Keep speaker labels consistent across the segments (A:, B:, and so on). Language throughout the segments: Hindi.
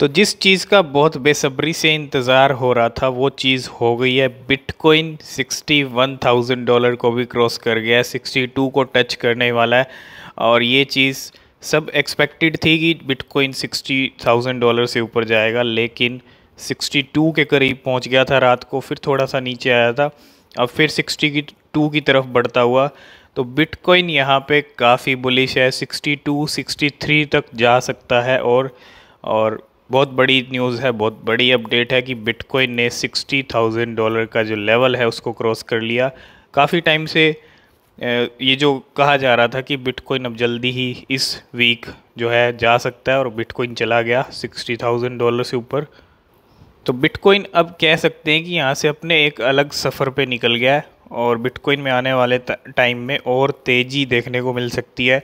A: तो जिस चीज़ का बहुत बेसब्री से इंतज़ार हो रहा था वो चीज़ हो गई है। बिटकॉइन $61,000 को भी क्रॉस कर गया है, 62 को टच करने वाला है। और ये चीज़ सब एक्सपेक्टेड थी कि बिटकॉइन $60,000 से ऊपर जाएगा, लेकिन 62 के करीब पहुंच गया था रात को, फिर थोड़ा सा नीचे आया था, अब फिर 62 की तरफ बढ़ता हुआ। तो बिटकॉइन यहाँ पे काफ़ी बुलिश है, 62 63 तक जा सकता है। और बहुत बड़ी न्यूज़ है, बहुत बड़ी अपडेट है कि बिटकॉइन ने $60,000 का जो लेवल है उसको क्रॉस कर लिया। काफ़ी टाइम से ये जो कहा जा रहा था कि बिटकॉइन अब जल्दी ही इस वीक जो है जा सकता है, और बिटकॉइन चला गया $60,000 से ऊपर। तो बिटकॉइन अब कह सकते हैं कि यहाँ से अपने एक अलग सफ़र पे निकल गया है, और बिटकॉइन में आने वाले टाइम में और तेज़ी देखने को मिल सकती है।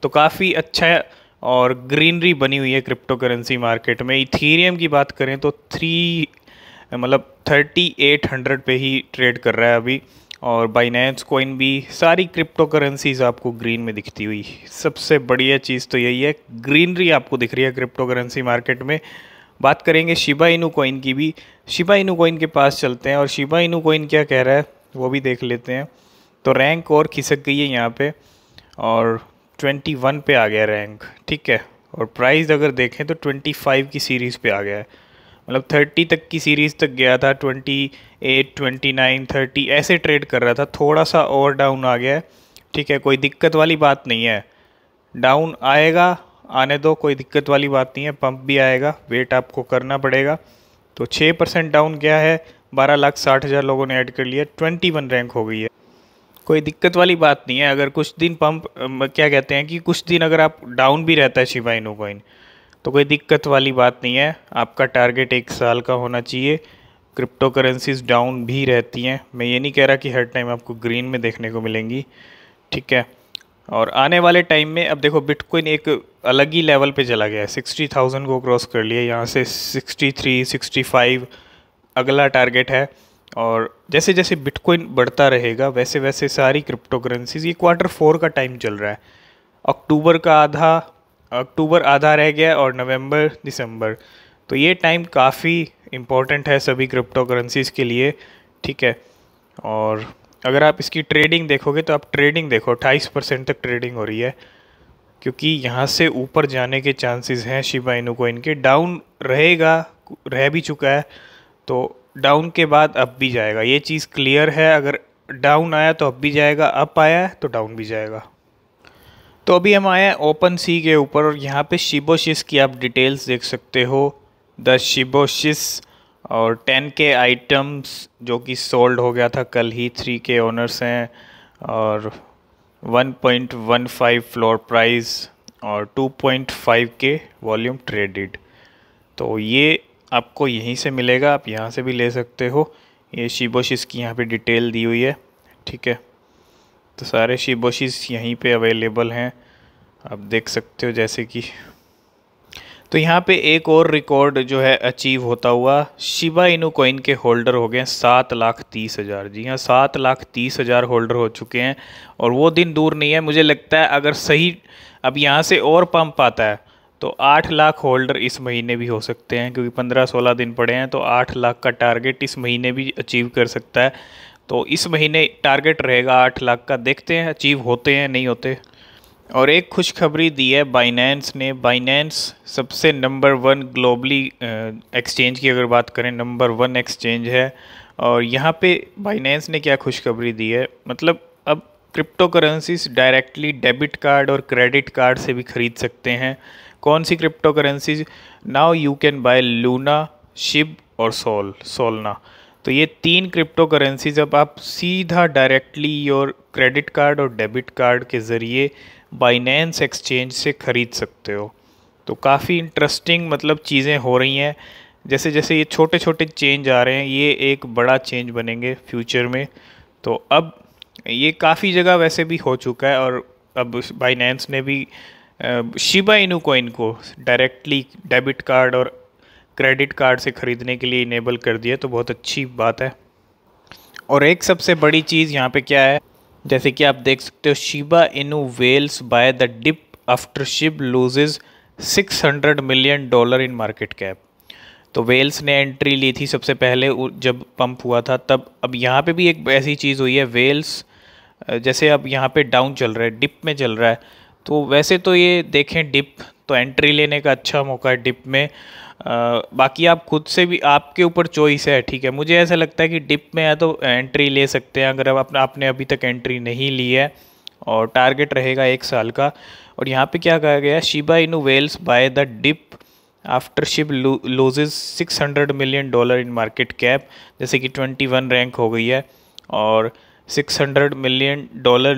A: तो काफ़ी अच्छा और ग्रीनरी बनी हुई है क्रिप्टो करेंसी मार्केट में। इथीरियम की बात करें तो 3800 पे ही ट्रेड कर रहा है अभी, और बाइनेंस कॉइन भी, सारी क्रिप्टो करेंसीज आपको ग्रीन में दिखती हुई। सबसे बढ़िया चीज़ तो यही है, ग्रीनरी आपको दिख रही है क्रिप्टो करेंसी मार्केट में। बात करेंगे शिबा इनू कॉइन की भी। शिबा इनू कॉइन के पास चलते हैं और शिबा इनू कॉइन क्या कह रहा है वो भी देख लेते हैं। तो रैंक और खिसक गई है यहाँ पे, और 21 पे आ गया रैंक, ठीक है। और प्राइस अगर देखें तो 25 की सीरीज़ पे आ गया है, मतलब 30 तक की सीरीज़ तक गया था, 28 29 30 ऐसे ट्रेड कर रहा था। थोड़ा सा और डाउन आ गया है, ठीक है, कोई दिक्कत वाली बात नहीं है। डाउन आएगा, आने दो, कोई दिक्कत वाली बात नहीं है। पंप भी आएगा, वेट आपको करना पड़ेगा। तो 6% डाउन गया है, 12,60,000 लोगों ने ऐड कर लिया, 21 रैंक हो गई है। कोई दिक्कत वाली बात नहीं है। अगर कुछ दिन पंप क्या कहते हैं कि कुछ दिन अगर आप डाउन भी रहता है शिबा इनू कॉइन, तो कोई दिक्कत वाली बात नहीं है। आपका टारगेट 1 साल का होना चाहिए। क्रिप्टो करेंसीज डाउन भी रहती हैं, मैं ये नहीं कह रहा कि हर टाइम आपको ग्रीन में देखने को मिलेंगी, ठीक है। और आने वाले टाइम में अब देखो बिटकॉइन एक अलग ही लेवल पे चला गया है, 60,000 को क्रॉस कर लिया, यहाँ से 63 65 अगला टारगेट है। और जैसे जैसे बिटकॉइन बढ़ता रहेगा वैसे वैसे सारी क्रिप्टो करेंसीज, ये Q4 का टाइम चल रहा है, अक्टूबर आधा रह गया और नवंबर दिसंबर, तो ये टाइम काफ़ी इम्पोर्टेंट है सभी क्रिप्टो करेंसीज के लिए, ठीक है। और अगर आप इसकी ट्रेडिंग देखोगे तो आप ट्रेडिंग देखो, 28% तक ट्रेडिंग हो रही है, क्योंकि यहाँ से ऊपर जाने के चांसेस हैं शिबा इनू कॉइन के। डाउन रहेगा, रह भी चुका है, तो डाउन के बाद अप भी जाएगा, ये चीज़ क्लियर है। अगर डाउन आया तो अप भी जाएगा, अप आया है तो डाउन भी जाएगा। तो अभी हम आए हैं ओपन सी के ऊपर, और यहाँ पे शिबोशिस की आप डिटेल्स देख सकते हो। द शिबोशिस और 10K आइटम्स जो कि सोल्ड हो गया था कल ही, 3K ओनर्स हैं, और 1.15 फ्लोर प्राइस और 2.5K वॉल्यूम ट्रेडेड। तो ये आपको यहीं से मिलेगा, आप यहाँ से भी ले सकते हो। ये शिबोशिस की यहाँ पे डिटेल दी हुई है, ठीक है। तो सारे शिबोशिस यहीं पे अवेलेबल हैं, आप देख सकते हो जैसे कि। तो यहाँ पे एक और रिकॉर्ड जो है अचीव होता हुआ, शिबा इनू कॉइन के होल्डर हो गए 7,30,000। जी हाँ, 7,30,000 होल्डर हो चुके हैं, और वो दिन दूर नहीं है। मुझे लगता है अगर सही अब यहाँ से और पंप आता है तो 8 लाख होल्डर इस महीने भी हो सकते हैं, क्योंकि 15-16 दिन पड़े हैं, तो 8 लाख का टारगेट इस महीने भी अचीव कर सकता है। तो इस महीने टारगेट रहेगा 8 लाख का, देखते हैं अचीव होते हैं नहीं होते। और एक खुशखबरी दी है बाइनेंस ने। बाइनेंस सबसे नंबर 1 ग्लोबली एक्सचेंज की अगर बात करें, नंबर 1 एक्सचेंज है। और यहाँ पे बाइनेंस ने क्या खुशखबरी दी है, मतलब अब cryptocurrencies directly debit card और क्रेडिट कार्ड से भी ख़रीद सकते हैं। कौन सी cryptocurrencies? Now you can buy Luna, Shib और सोलना। तो ये 3 क्रिप्टो करेंसीज अब आप सीधा डायरेक्टली योर क्रेडिट कार्ड और डेबिट कार्ड के ज़रिए बाइनेंस एक्सचेंज से ख़रीद सकते हो। तो काफ़ी इंटरेस्टिंग मतलब चीज़ें हो रही हैं। जैसे जैसे ये छोटे छोटे चेंज आ रहे हैं, ये एक बड़ा चेंज बनेंगे फ्यूचर में। तो अब ये काफ़ी जगह वैसे भी हो चुका है, और अब बाइनेंस ने भी शिबा इनू कॉइन को डायरेक्टली डेबिट कार्ड और क्रेडिट कार्ड से ख़रीदने के लिए इनेबल कर दिया, तो बहुत अच्छी बात है। और एक सबसे बड़ी चीज़ यहाँ पे क्या है, जैसे कि आप देख सकते हो, Shiba Inu whales buy the dip after Shib loses $600 million in market cap. तो वेल्स ने एंट्री ली थी सबसे पहले जब पंप हुआ था तब। अब यहाँ पे भी एक ऐसी चीज़ हुई है, वेल्स जैसे अब यहाँ पे डाउन चल रहा है, डिप में चल रहा है, तो वैसे तो ये देखें डिप तो एंट्री लेने का अच्छा मौका है डिप में। बाकी आप खुद से भी, आपके ऊपर चॉइस है, ठीक है। मुझे ऐसा लगता है कि डिप में है तो एंट्री ले सकते हैं अगर आप आपने अभी तक एंट्री नहीं ली है, और टारगेट रहेगा 1 साल का। और यहाँ पे क्या कहा गया है, Shiba Inu whales buy the dip after SHIB loses $600 million in market cap, जैसे कि 21 रैंक हो गई है और $600 मिलियन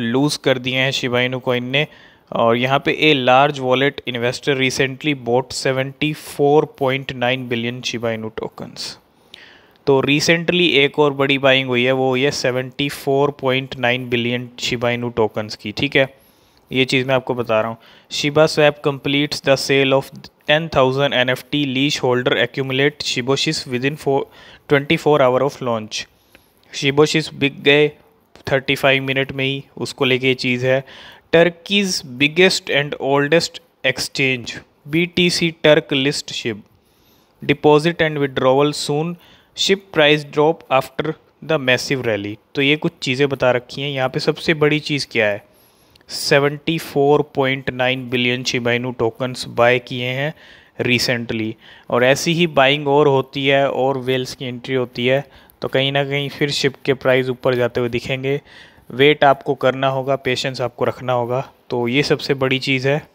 A: लूज़ कर दिए हैं शिबा इनू कॉइन ने। और यहाँ पे a large wallet investor recently boat 74.9 billion Shiba Inu tokens. तो रिसेंटली एक और बड़ी बाइंग हुई है, वो हुई है 74.9 बिलियन शिबा इनू टोकन्स की, ठीक है। ये चीज़ मैं आपको बता रहा हूँ। Shiba swap completes the sale of 10,000 NFT leash holder accumulate Shiboshis within 24 hour of launch. Shiboshis बिक गए 35 मिनट में ही, उसको लेके ये चीज़ है। Turkey's biggest and oldest exchange BTC Turk list SHIB deposit and withdrawal soon, SHIB price drop after the massive rally. तो ये कुछ चीज़ें बता रखी हैं। यहाँ पे सबसे बड़ी चीज़ क्या है, 74.9 billion Shiba Inu tokens buy किए हैं रिसेंटली। और ऐसी ही बाइंग और होती है और वेल्स की एंट्री होती है तो कहीं ना कहीं फिर शिप के प्राइस ऊपर जाते हुए दिखेंगे। वेट आपको करना होगा, पेशेंस आपको रखना होगा। तो ये सबसे बड़ी चीज़ है।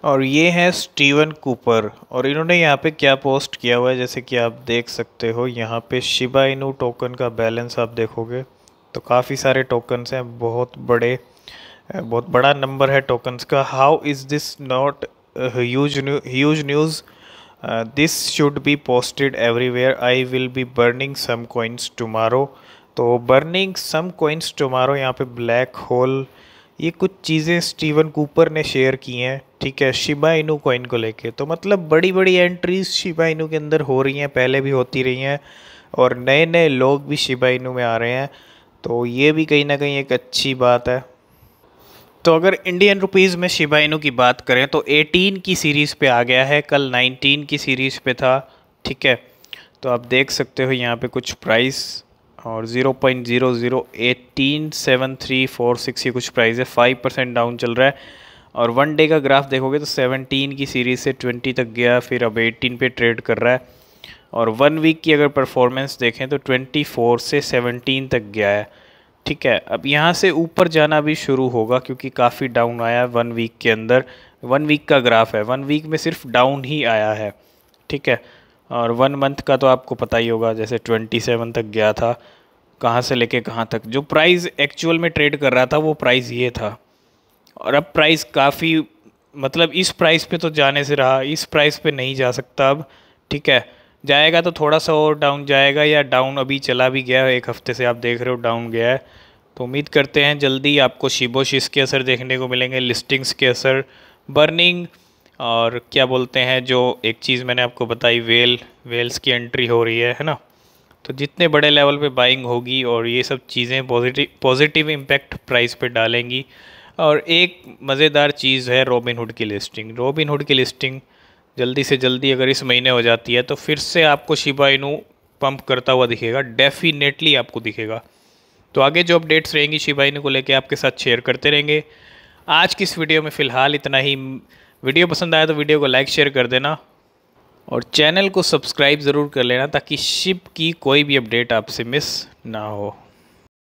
A: और ये है स्टीवन कूपर, और इन्होंने यहाँ पे क्या पोस्ट किया हुआ है, जैसे कि आप देख सकते हो यहाँ पे शिबा इनू टोकन का बैलेंस आप देखोगे तो काफ़ी सारे टोकन्स हैं, बहुत बड़ा नंबर है टोकन्स का। How is this not huge news, this should be posted everywhere, I will be burning some coins tomorrow. तो बर्निंग सम कॉइन्स टुमारो, यहाँ पे ब्लैक होल, ये कुछ चीज़ें स्टीवन कूपर ने शेयर की हैं, ठीक है, शिबा इनू कॉइन को लेके। तो मतलब बड़ी बड़ी एंट्रीज शिबा इनू के अंदर हो रही हैं, पहले भी होती रही हैं, और नए नए लोग भी शिबा इनू में आ रहे हैं। तो ये भी कहीं ना कहीं एक अच्छी बात है। तो अगर इंडियन रुपीज़ में शिबा इनू की बात करें तो 18 की सीरीज़ पे आ गया है, कल 19 की सीरीज़ पे था, ठीक है। तो आप देख सकते हो यहाँ पे कुछ प्राइस, और 0.00187346 ये कुछ प्राइस है, 5% डाउन चल रहा है। और 1 डे का ग्राफ देखोगे तो 17 की सीरीज़ से 20 तक गया, फिर अब 18 पे ट्रेड कर रहा है। और 1 वीक की अगर परफॉर्मेंस देखें तो 24 से 17 तक गया है, ठीक है। अब यहाँ से ऊपर जाना भी शुरू होगा क्योंकि काफ़ी डाउन आया है 1 वीक के अंदर। 1 वीक का ग्राफ है, 1 वीक में सिर्फ डाउन ही आया है, ठीक है। और 1 मंथ का तो आपको पता ही होगा, जैसे 27 तक गया था, कहाँ से लेके कहाँ तक। जो प्राइस एक्चुअल में ट्रेड कर रहा था वो प्राइस ये था, और अब प्राइस काफ़ी, मतलब इस प्राइस पे तो जाने से रहा, इस प्राइस पे नहीं जा सकता अब, ठीक है। जाएगा तो थोड़ा सा और डाउन जाएगा, या डाउन अभी चला भी गया है, 1 हफ्ते से आप देख रहे हो डाउन गया है। तो उम्मीद करते हैं जल्दी आपको शिबोशिस के असर देखने को मिलेंगे, लिस्टिंग्स के असर, बर्निंग, और क्या बोलते हैं, जो एक चीज़ मैंने आपको बताई, वेल्स की एंट्री हो रही है ना। तो जितने बड़े लेवल पे बाइंग होगी और ये सब चीज़ें पॉजिटिव इम्पैक्ट प्राइस पे डालेंगी। और एक मज़ेदार चीज़ है रॉबिनहुड की लिस्टिंग। रॉबिनहुड की लिस्टिंग जल्दी से जल्दी अगर इस महीने हो जाती है तो फिर से आपको शिबा इनू पंप करता हुआ दिखेगा, डेफिनेटली आपको दिखेगा। तो आगे जो अपडेट्स रहेंगी शिबा इनू को लेके आपके साथ शेयर करते रहेंगे। आज की इस वीडियो में फ़िलहाल इतना ही। वीडियो पसंद आया तो वीडियो को लाइक शेयर कर देना, और चैनल को सब्सक्राइब ज़रूर कर लेना ताकि शिप की कोई भी अपडेट आपसे मिस ना हो।